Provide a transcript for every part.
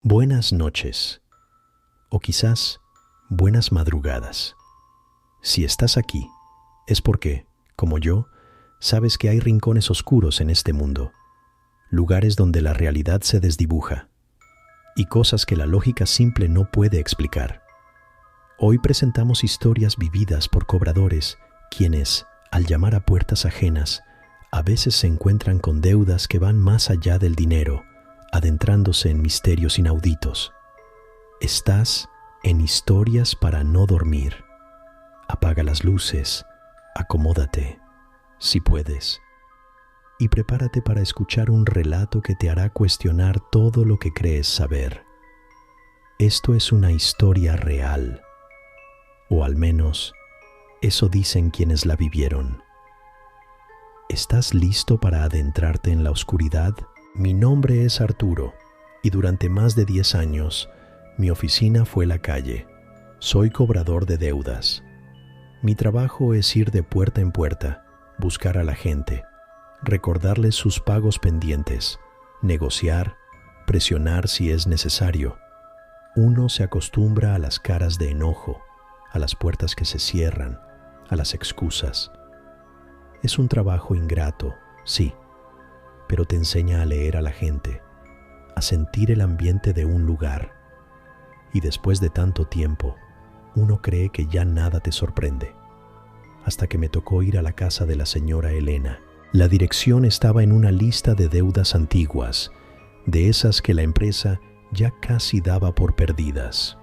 Buenas noches, o quizás buenas madrugadas. Si estás aquí, es porque, como yo, sabes que hay rincones oscuros en este mundo, lugares donde la realidad se desdibuja y cosas que la lógica simple no puede explicar. Hoy presentamos historias vividas por cobradores, quienes, al llamar a puertas ajenas, a veces se encuentran con deudas que van más allá del dinero, adentrándose en misterios inauditos. Estás en Historias para no dormir. Apaga las luces, acomódate, si puedes, y prepárate para escuchar un relato que te hará cuestionar todo lo que crees saber. Esto es una historia real, o al menos, eso dicen quienes la vivieron. ¿Estás listo para adentrarte en la oscuridad? Mi nombre es Arturo, y durante más de 10 años, mi oficina fue la calle. Soy cobrador de deudas. Mi trabajo es ir de puerta en puerta, buscar a la gente, recordarles sus pagos pendientes, negociar, presionar si es necesario. Uno se acostumbra a las caras de enojo, a las puertas que se cierran, a las excusas. Es un trabajo ingrato, sí, pero te enseña a leer a la gente, a sentir el ambiente de un lugar. Y después de tanto tiempo, uno cree que ya nada te sorprende. Hasta que me tocó ir a la casa de la señora Elena. La dirección estaba en una lista de deudas antiguas, de esas que la empresa ya casi daba por perdidas.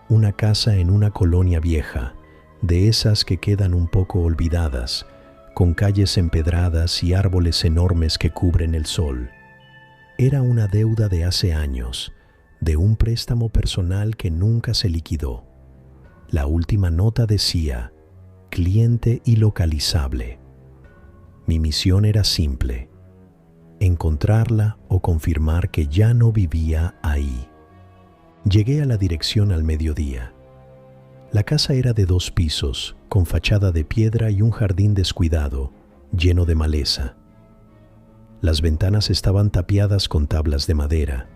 Una casa en una colonia vieja, de esas que quedan un poco olvidadas, con calles empedradas y árboles enormes que cubren el sol. Era una deuda de hace años, de un préstamo personal que nunca se liquidó. La última nota decía, cliente ilocalizable. Mi misión era simple, encontrarla o confirmar que ya no vivía ahí. Llegué a la dirección al mediodía. La casa era de 2 pisos, con fachada de piedra y un jardín descuidado, lleno de maleza. Las ventanas estaban tapiadas con tablas de madera,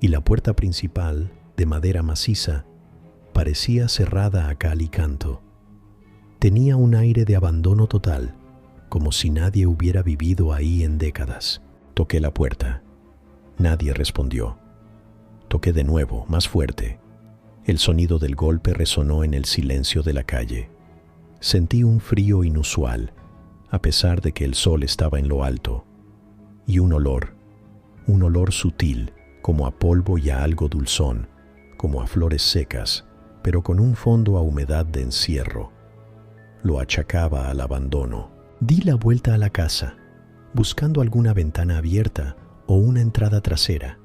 y la puerta principal, de madera maciza, parecía cerrada a cal y canto. Tenía un aire de abandono total, como si nadie hubiera vivido ahí en décadas. Toqué la puerta. Nadie respondió. Toqué de nuevo, más fuerte. El sonido del golpe resonó en el silencio de la calle. Sentí un frío inusual, a pesar de que el sol estaba en lo alto, y un olor sutil, como a polvo y a algo dulzón, como a flores secas, pero con un fondo a humedad de encierro. Lo achacaba al abandono. Di la vuelta a la casa, buscando alguna ventana abierta o una entrada trasera.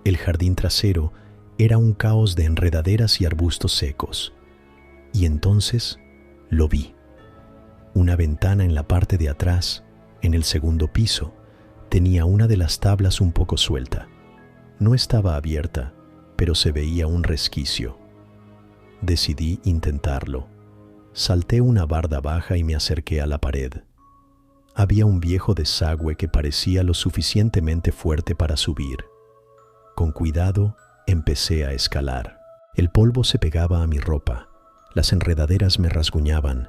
El jardín trasero era un caos de enredaderas y arbustos secos. Y entonces lo vi. Una ventana en la parte de atrás, en el segundo piso, tenía una de las tablas un poco suelta. No estaba abierta, pero se veía un resquicio. Decidí intentarlo. Salté una barda baja y me acerqué a la pared. Había un viejo desagüe que parecía lo suficientemente fuerte para subir. Con cuidado, empecé a escalar. El polvo se pegaba a mi ropa. Las enredaderas me rasguñaban.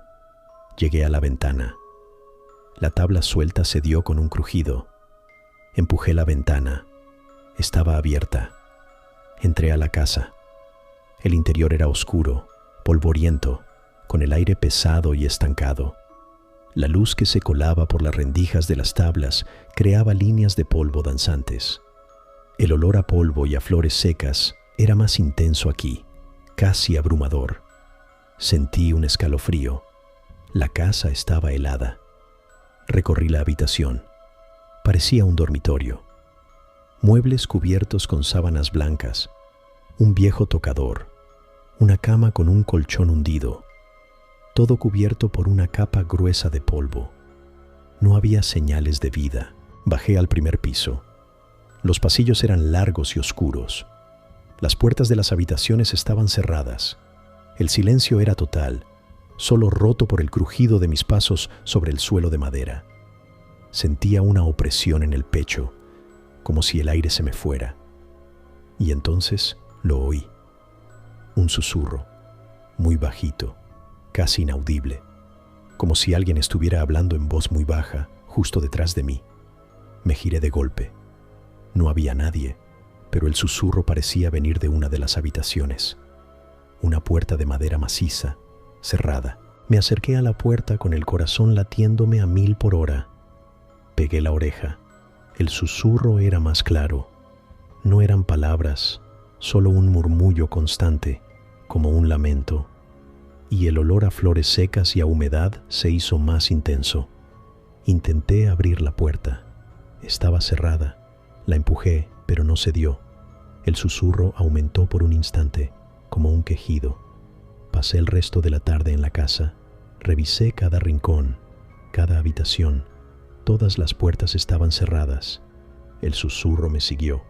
Llegué a la ventana. La tabla suelta cedió con un crujido. Empujé la ventana. Estaba abierta. Entré a la casa. El interior era oscuro, polvoriento, con el aire pesado y estancado. La luz que se colaba por las rendijas de las tablas creaba líneas de polvo danzantes. El olor a polvo y a flores secas era más intenso aquí, casi abrumador. Sentí un escalofrío. La casa estaba helada. Recorrí la habitación. Parecía un dormitorio. Muebles cubiertos con sábanas blancas, un viejo tocador, una cama con un colchón hundido, todo cubierto por una capa gruesa de polvo. No había señales de vida. Bajé al primer piso. Los pasillos eran largos y oscuros. Las puertas de las habitaciones estaban cerradas. El silencio era total, solo roto por el crujido de mis pasos sobre el suelo de madera. Sentía una opresión en el pecho, como si el aire se me fuera. Y entonces lo oí. Un susurro, muy bajito, casi inaudible, como si alguien estuviera hablando en voz muy baja justo detrás de mí. Me giré de golpe. No había nadie, pero el susurro parecía venir de una de las habitaciones. Una puerta de madera maciza, cerrada. Me acerqué a la puerta con el corazón latiéndome a 1000 por hora. Pegué la oreja. El susurro era más claro. No eran palabras, solo un murmullo constante, como un lamento. Y el olor a flores secas y a humedad se hizo más intenso. Intenté abrir la puerta. Estaba cerrada. La empujé, pero no se dio. El susurro aumentó por un instante, como un quejido. Pasé el resto de la tarde en la casa. Revisé cada rincón, cada habitación. Todas las puertas estaban cerradas. El susurro me siguió.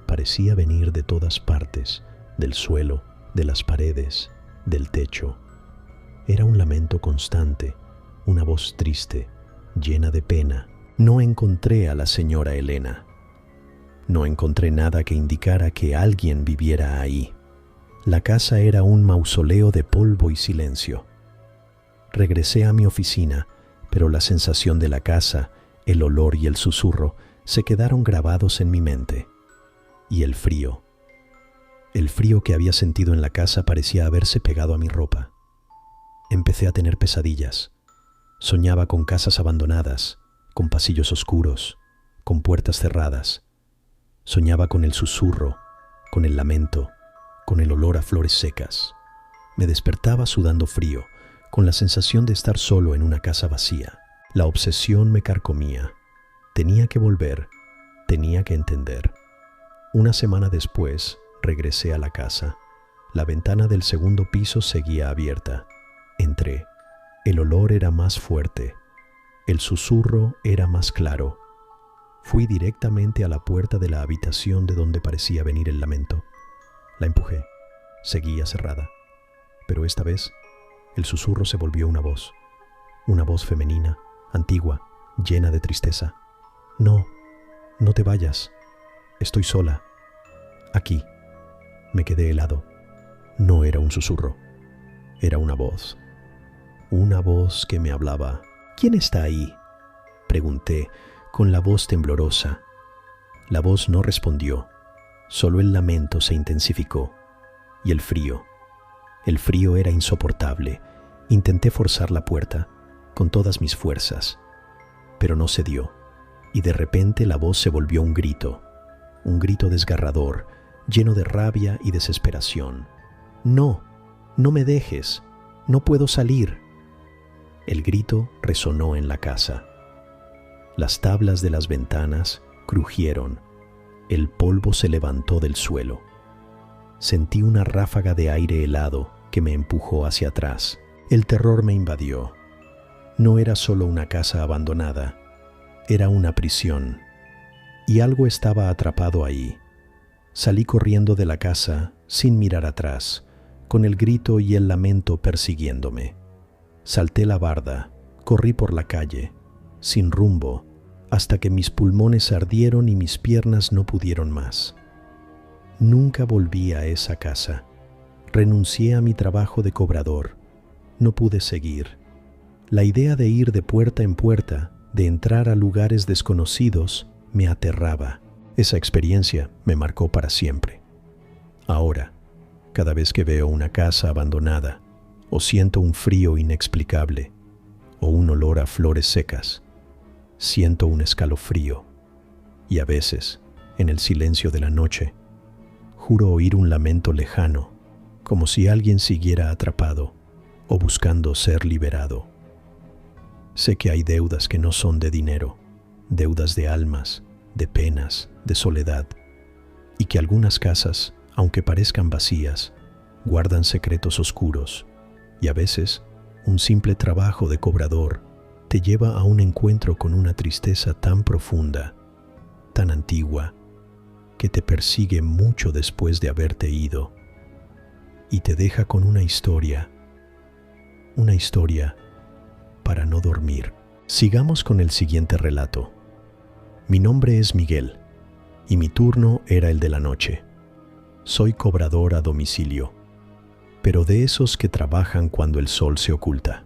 Parecía venir de todas partes, del suelo, de las paredes, del techo. Era un lamento constante, una voz triste, llena de pena. No encontré a la señora Elena. No encontré nada que indicara que alguien viviera ahí. La casa era un mausoleo de polvo y silencio. Regresé a mi oficina, pero la sensación de la casa, el olor y el susurro se quedaron grabados en mi mente. Y el frío que había sentido en la casa parecía haberse pegado a mi ropa. Empecé a tener pesadillas. Soñaba con casas abandonadas, con pasillos oscuros, con puertas cerradas. Soñaba con el susurro, con el lamento, con el olor a flores secas. Me despertaba sudando frío, con la sensación de estar solo en una casa vacía. La obsesión me carcomía. Tenía que volver, tenía que entender. Una semana después, regresé a la casa. La ventana del segundo piso seguía abierta. Entré. El olor era más fuerte. El susurro era más claro. Fui directamente a la puerta de la habitación de donde parecía venir el lamento. La empujé. Seguía cerrada. Pero esta vez, el susurro se volvió una voz. Una voz femenina, antigua, llena de tristeza. No, no te vayas. Estoy sola. Aquí. Me quedé helado. No era un susurro. Era una voz. Una voz que me hablaba. ¿Quién está ahí?, pregunté, con la voz temblorosa. La voz no respondió. Solo el lamento se intensificó. Y el frío. El frío era insoportable. Intenté forzar la puerta con todas mis fuerzas, pero no se dio. Y de repente la voz se volvió un grito desgarrador, lleno de rabia y desesperación. No, no me dejes, no puedo salir. El grito resonó en la casa. Las tablas de las ventanas crujieron. El polvo se levantó del suelo. Sentí una ráfaga de aire helado que me empujó hacia atrás. El terror me invadió. No era solo una casa abandonada, era una prisión. Y algo estaba atrapado ahí. Salí corriendo de la casa sin mirar atrás, con el grito y el lamento persiguiéndome. Salté la barda, corrí por la calle, sin rumbo, hasta que mis pulmones ardieron y mis piernas no pudieron más. Nunca volví a esa casa. Renuncié a mi trabajo de cobrador. No pude seguir. La idea de ir de puerta en puerta, de entrar a lugares desconocidos, me aterraba. Esa experiencia me marcó para siempre. Ahora, cada vez que veo una casa abandonada, o siento un frío inexplicable, o un olor a flores secas, siento un escalofrío, y a veces, en el silencio de la noche, juro oír un lamento lejano, como si alguien siguiera atrapado o buscando ser liberado. Sé que hay deudas que no son de dinero, deudas de almas, de penas, de soledad, y que algunas casas, aunque parezcan vacías, guardan secretos oscuros, y a veces un simple trabajo de cobrador te lleva a un encuentro con una tristeza tan profunda, tan antigua, que te persigue mucho después de haberte ido, y te deja con una historia para no dormir. Sigamos con el siguiente relato. Mi nombre es Miguel, y mi turno era el de la noche. Soy cobrador a domicilio, pero de esos que trabajan cuando el sol se oculta.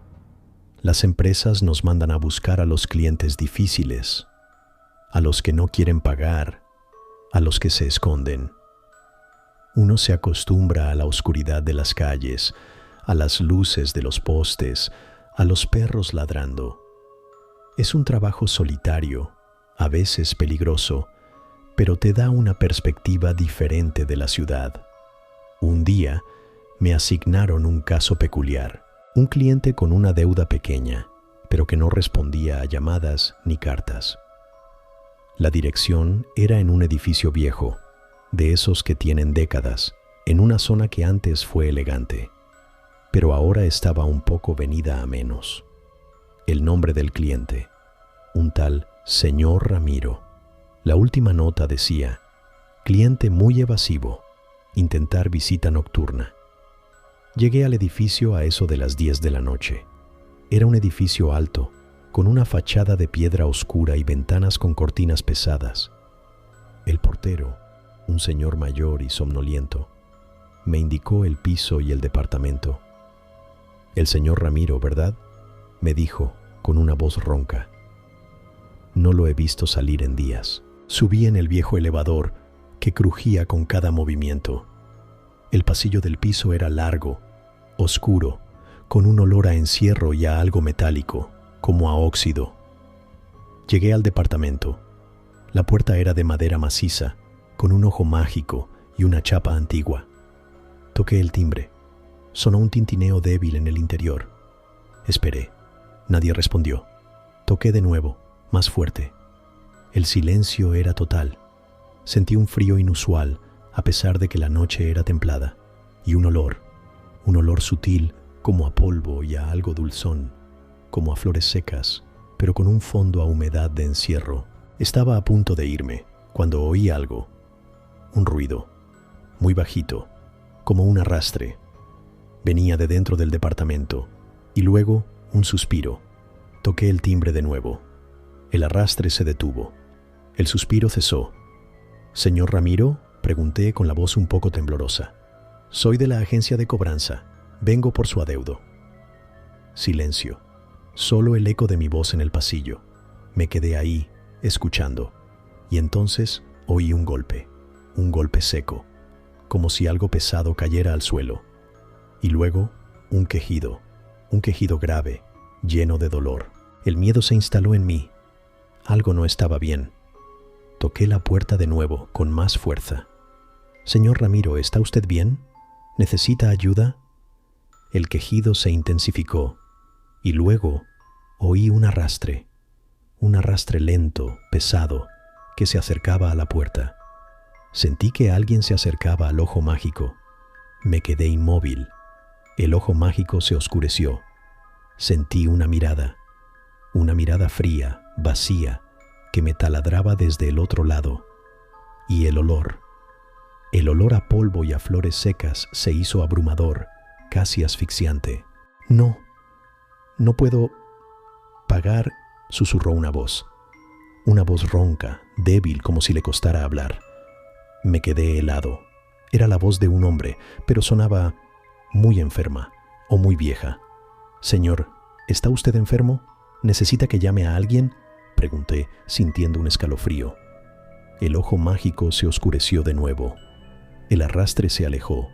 Las empresas nos mandan a buscar a los clientes difíciles, a los que no quieren pagar, a los que se esconden. Uno se acostumbra a la oscuridad de las calles, a las luces de los postes, a los perros ladrando. Es un trabajo solitario, a veces peligroso, pero te da una perspectiva diferente de la ciudad. Un día me asignaron un caso peculiar, un cliente con una deuda pequeña, pero que no respondía a llamadas ni cartas. La dirección era en un edificio viejo, de esos que tienen décadas, en una zona que antes fue elegante, pero ahora estaba un poco venida a menos. El nombre del cliente, un tal señor Ramiro. La última nota decía: cliente muy evasivo, intentar visita nocturna. Llegué al edificio a eso de las 10 de la noche. Era un edificio alto, con una fachada de piedra oscura y ventanas con cortinas pesadas. El portero, un señor mayor y somnoliento, me indicó el piso y el departamento. «El señor Ramiro, ¿verdad?», me dijo con una voz ronca. No lo he visto salir en días. Subí en el viejo elevador que crujía con cada movimiento. El pasillo del piso era largo, oscuro, con un olor a encierro y a algo metálico, como a óxido. Llegué al departamento. La puerta era de madera maciza, con un ojo mágico y una chapa antigua. Toqué el timbre. Sonó un tintineo débil en el interior. Esperé. Nadie respondió. Toqué de nuevo, más fuerte. El silencio era total. Sentí un frío inusual, a pesar de que la noche era templada, y un olor sutil, como a polvo y a algo dulzón, como a flores secas, pero con un fondo a humedad de encierro. Estaba a punto de irme, cuando oí algo. Un ruido, muy bajito, como un arrastre. Venía de dentro del departamento, y luego un suspiro. Toqué el timbre de nuevo. El arrastre se detuvo. El suspiro cesó. «¿Señor Ramiro?», pregunté con la voz un poco temblorosa. «Soy de la agencia de cobranza. Vengo por su adeudo». Silencio. Solo el eco de mi voz en el pasillo. Me quedé ahí, escuchando. Y entonces oí un golpe seco, como si algo pesado cayera al suelo. Y luego un quejido grave, lleno de dolor. El miedo se instaló en mí. Algo no estaba bien. Toqué la puerta de nuevo, con más fuerza. «Señor Ramiro, ¿está usted bien? ¿Necesita ayuda?». El quejido se intensificó, y luego oí un arrastre lento, pesado, que se acercaba a la puerta. Sentí que alguien se acercaba al ojo mágico. Me quedé inmóvil. El ojo mágico se oscureció. Sentí una mirada fría, vacía, que me taladraba desde el otro lado. Y el olor a polvo y a flores secas se hizo abrumador, casi asfixiante. No puedo pagar», susurró una voz ronca, débil, como si le costara hablar. Me quedé helado. Era la voz de un hombre, pero sonaba muy enferma o muy vieja. «Señor, ¿está usted enfermo? ¿Necesita que llame a alguien?», pregunté, sintiendo un escalofrío. El ojo mágico se oscureció de nuevo. El arrastre se alejó.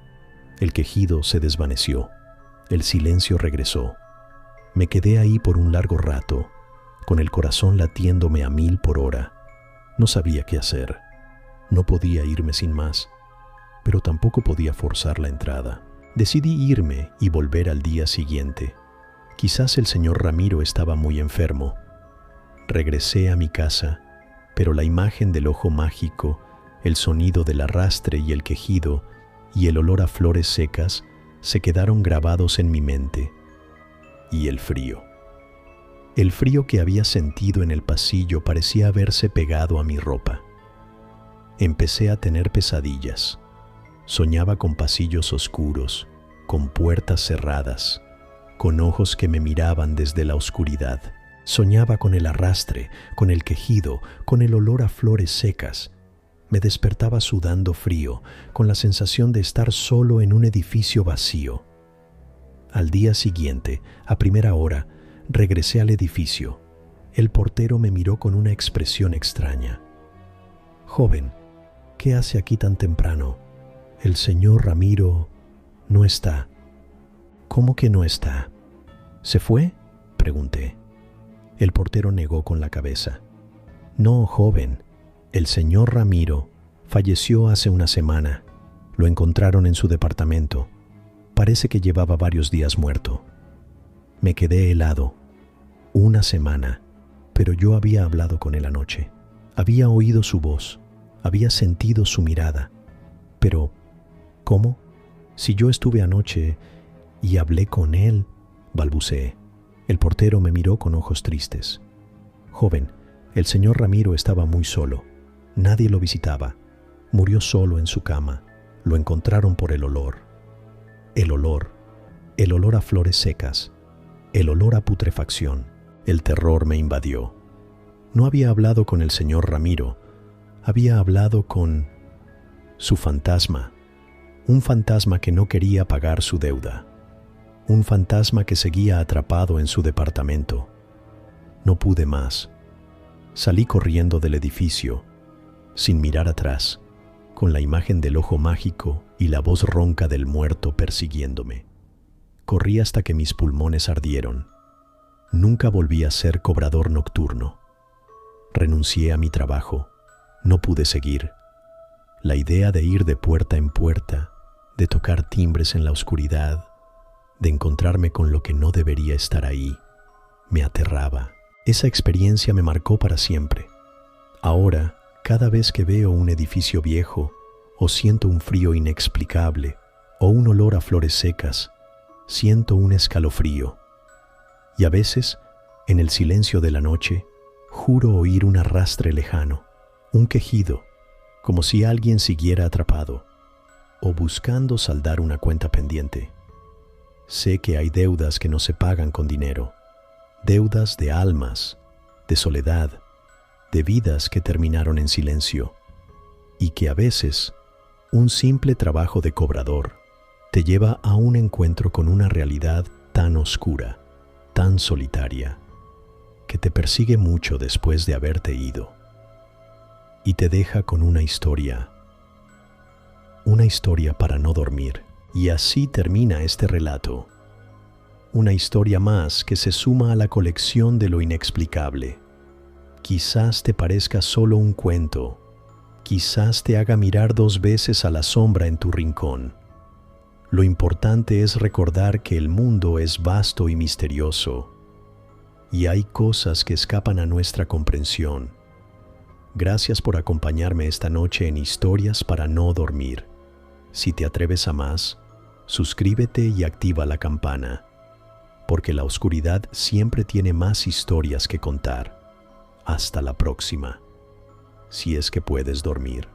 El quejido se desvaneció. El silencio regresó. Me quedé ahí por un largo rato, con el corazón latiéndome a 1000 por hora. No sabía qué hacer. No podía irme sin más, pero tampoco podía forzar la entrada. Decidí irme y volver al día siguiente. Quizás el señor Ramiro estaba muy enfermo. Regresé a mi casa, pero la imagen del ojo mágico, el sonido del arrastre y el quejido, y el olor a flores secas se quedaron grabados en mi mente. Y el frío. El frío que había sentido en el pasillo parecía haberse pegado a mi ropa. Empecé a tener pesadillas. Soñaba con pasillos oscuros, con puertas cerradas, con ojos que me miraban desde la oscuridad. Soñaba con el arrastre, con el quejido, con el olor a flores secas. Me despertaba sudando frío, con la sensación de estar solo en un edificio vacío. Al día siguiente, a primera hora, regresé al edificio. El portero me miró con una expresión extraña. «Joven, ¿qué hace aquí tan temprano? El señor Ramiro no está». «¿Cómo que no está? ¿Se fue?», pregunté. El portero negó con la cabeza. «No, joven. El señor Ramiro falleció hace una semana. Lo encontraron en su departamento. Parece que llevaba varios días muerto». Me quedé helado. Una semana. Pero yo había hablado con él anoche. Había oído su voz. Había sentido su mirada. Pero, ¿cómo? Si yo estuve anoche y hablé con él, balbuceé. El portero me miró con ojos tristes. «Joven, el señor Ramiro estaba muy solo. Nadie lo visitaba. Murió solo en su cama. Lo encontraron por el olor. El olor a flores secas, el olor a putrefacción. El terror me invadió. No había hablado con el señor Ramiro, había hablado con su fantasma, un fantasma que no quería pagar su deuda, un fantasma que seguía atrapado en su departamento. No pude más. Salí corriendo del edificio, sin mirar atrás, con la imagen del ojo mágico y la voz ronca del muerto persiguiéndome. Corrí hasta que mis pulmones ardieron. Nunca volví a ser cobrador nocturno. Renuncié a mi trabajo. No pude seguir. La idea de ir de puerta en puerta, de tocar timbres en la oscuridad, de encontrarme con lo que no debería estar ahí, me aterraba. Esa experiencia me marcó para siempre. Ahora, cada vez que veo un edificio viejo, o siento un frío inexplicable, o un olor a flores secas, siento un escalofrío. Y a veces, en el silencio de la noche, juro oír un arrastre lejano, un quejido, como si alguien siguiera atrapado, o buscando saldar una cuenta pendiente. Sé que hay deudas que no se pagan con dinero, deudas de almas, de soledad, de vidas que terminaron en silencio, y que a veces un simple trabajo de cobrador te lleva a un encuentro con una realidad tan oscura, tan solitaria, que te persigue mucho después de haberte ido, y te deja con una historia para no dormir. Y así termina este relato. Una historia más que se suma a la colección de lo inexplicable. Quizás te parezca solo un cuento, quizás te haga mirar 2 veces a la sombra en tu rincón. Lo importante es recordar que el mundo es vasto y misterioso, y hay cosas que escapan a nuestra comprensión. Gracias por acompañarme esta noche en Historias para no dormir. Si te atreves a más, suscríbete y activa la campana, porque la oscuridad siempre tiene más historias que contar. Hasta la próxima, si es que puedes dormir.